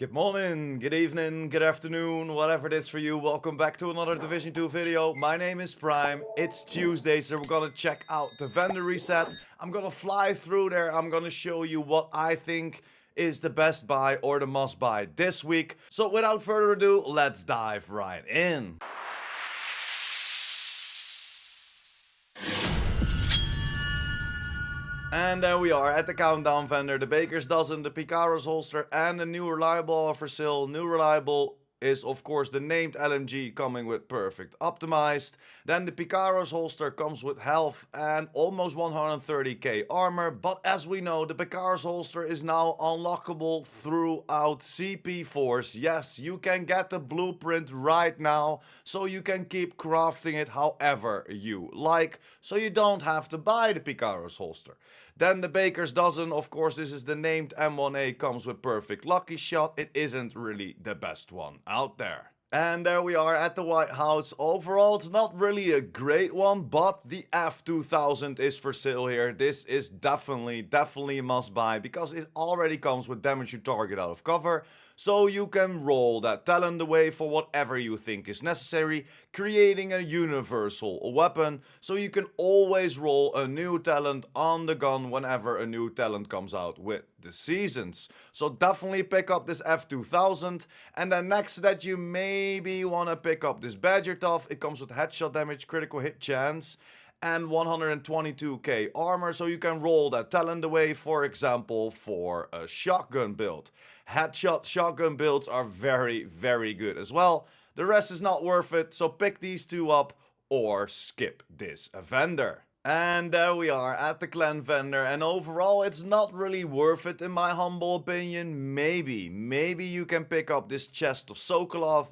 Good morning, good evening, good afternoon, whatever it is for you. Welcome back to another Division 2 video. My name is Prime. It's Tuesday, so we're gonna check out the vendor reset. I'm gonna fly through there. I'm gonna show you what I think is the best buy or the must buy this week. So without further ado, let's dive right in. And there we are at the countdown vendor, the Baker's Dozen, the Picaro's holster, and the new reliable are for sale. New reliable is of course the named LMG coming with perfect optimized. Then the Picaro's holster comes with health and almost 130k armor, but as we know, the Picaro's holster is now unlockable throughout CP4s. Yes, you can get the blueprint right now, so you can keep crafting it however you like, so you don't have to buy the Picaro's holster. Then the Baker's Dozen, of course this is the named M1A, comes with perfect lucky shot. It isn't really the best one out there. And there we are at the White House. Overall, it's not really a great one, but the F2000 is for sale here. This is definitely a must buy because it already comes with damage you target out of cover. So you can roll that talent away for whatever you think is necessary, creating a universal weapon. So you can always roll a new talent on the gun whenever a new talent comes out with the seasons. So definitely pick up this F2000. And then next to that, you maybe want to pick up this Badger Tough. It comes with headshot damage, critical hit chance, and 122k armor, so you can roll that talent away, for example, for a shotgun build. Headshot shotgun builds are very good as well. The rest is not worth it, so pick these two up or skip this vendor. And there we are at the clan vendor, and overall it's not really worth it in my humble opinion. Maybe you can pick up this chest of Sokolov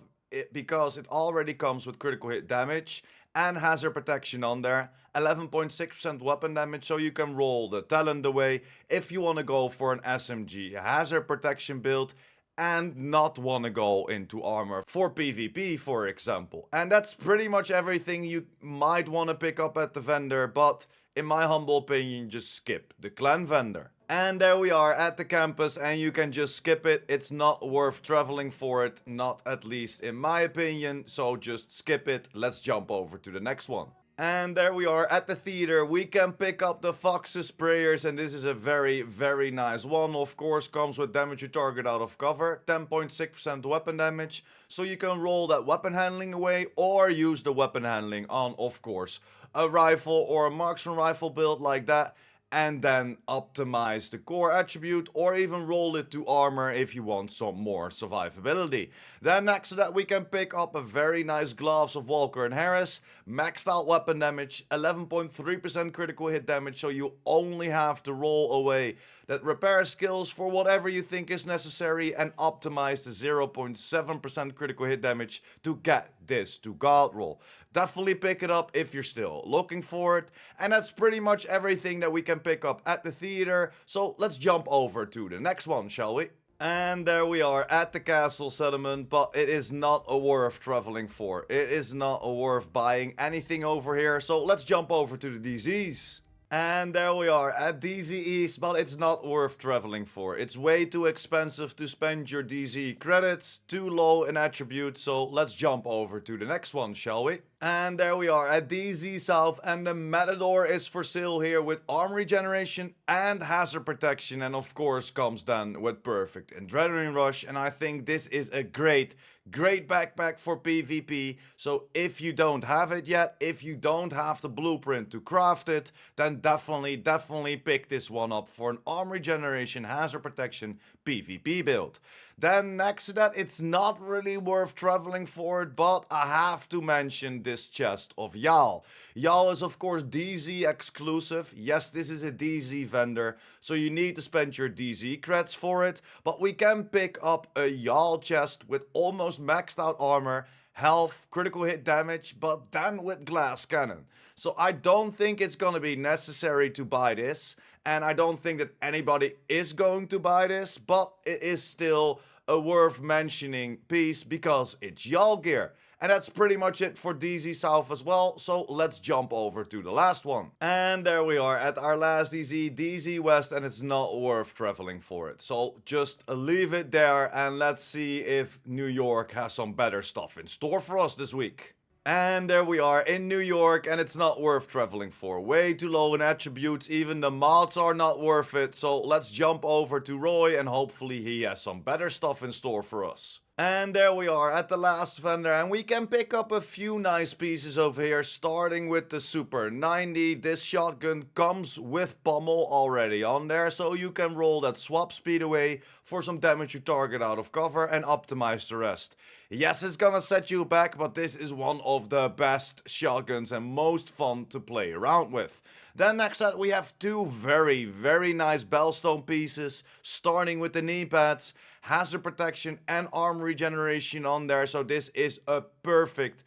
because it already comes with critical hit damage and hazard protection on there, 11.6% weapon damage, so you can roll the talent away if you want to go for an SMG hazard protection build and not want to go into armor for PvP, for example. And that's pretty much everything you might want to pick up at the vendor, but in my humble opinion, just skip the clan vendor. And there we are at the campus, and you can just skip it. It's not worth traveling for it, not at least in my opinion, so just skip it. Let's jump over to the next one. And there we are at the theater. We can pick up the Fox's Prayers, and this is a very nice one. Of course, comes with damage you target out of cover, 10.6% weapon damage, so you can roll that weapon handling away or use the weapon handling on, of course, a rifle or a marksman rifle build like that, and then optimize the core attribute or even roll it to armor if you want some more survivability. Then next to that, we can pick up a very nice Gloves of Walker and Harris, maxed out weapon damage, 11.3% critical hit damage, so you only have to roll away that repair skills for whatever you think is necessary and optimize the 0.7% critical hit damage to get this to God roll. Definitely pick it up if you're still looking for it. And that's pretty much everything that we can pick up at the theater. So let's jump over to the next one, shall we? And there we are at the castle settlement, but it is not a worth traveling for. It is not a worth buying anything over here. So let's jump over to the DZs. And there we are at DZ East, but it's not worth traveling for. It's way too expensive to spend your DZ credits, too low in attributes, so let's jump over to the next one, shall we? And there we are at DZ South, and the Matador is for sale here with armor regeneration and hazard protection, and of course comes then with perfect adrenaline rush. And I think this is a great backpack for PvP. So if you don't have it yet, if you don't have the blueprint to craft it, then definitely pick this one up for an armor regeneration, hazard protection PvP build. Then next to that, it's not really worth traveling for it, but I have to mention this chest of Yal. Yal is of course DZ exclusive. Yes, this is a DZ vendor, so you need to spend your DZ creds for it, but we can pick up a Yal chest with almost maxed out armor, health, critical hit damage, but then with glass cannon. So I don't think it's gonna be necessary to buy this, and I don't think that anybody is going to buy this, but it is still a worth mentioning piece because it's y'all gear. And that's pretty much it for DZ South as well, so let's jump over to the last one. And there we are at our last DZ, DZ West, and it's not worth traveling for it. So just leave it there and let's see if New York has some better stuff in store for us this week. And there we are in New York, and it's not worth traveling for. Way too low in attributes, even the mods are not worth it. So let's jump over to Roy and hopefully he has some better stuff in store for us. And there we are at the last vendor, and we can pick up a few nice pieces over here, starting with the Super 90. This shotgun comes with pommel already on there, so you can roll that swap speed away for some damage to target out of cover and optimize the rest. Yes, it's gonna set you back, but this is one of the best shotguns and most fun to play around with. Then next up we have two very nice Bellstone pieces, starting with the knee pads, hazard protection and armor regeneration on there, so this is a perfect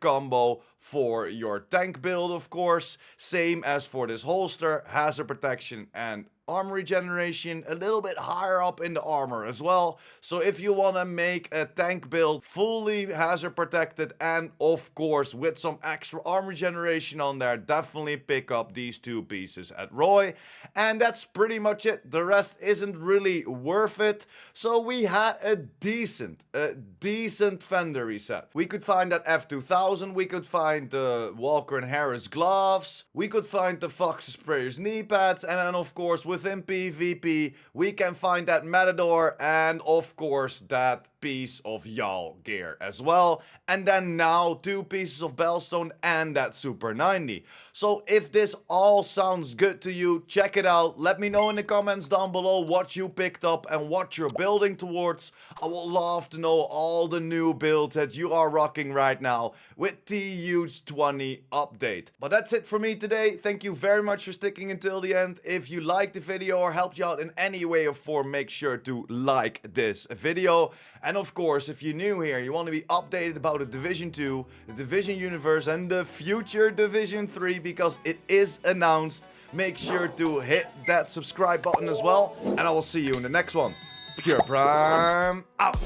combo for your tank build, of course. Same as for this holster, hazard protection and armor regeneration, a little bit higher up in the armor as well. So if you want to make a tank build fully hazard protected and of course with some extra armor regeneration on there, definitely pick up these two pieces at Roy. And that's pretty much it. The rest isn't really worth it. So we had a decent Fender reset. We could find that F2000, we could find the Walker and Harris gloves, we could find the Fox Sprayer's knee pads, and then of course within PvP we can find that Matador and of course that piece of y'all gear as well. And then now two pieces of Bellstone and that Super 90. So if this all sounds good to you, check it out. Let me know in the comments down below what you picked up and what you're building towards. I would love to know all the new builds that you are rocking right now with TH20 update. But that's it for me today. Thank you very much for sticking until the end. If you liked the video or helped you out in any way or form, make sure to like this video. And of course, if you're new here, you want to be updated about the Division 2, the Division universe and the future Division 3 because it is announced, make sure to hit that subscribe button as well. And I will see you in the next one. PurePrime out.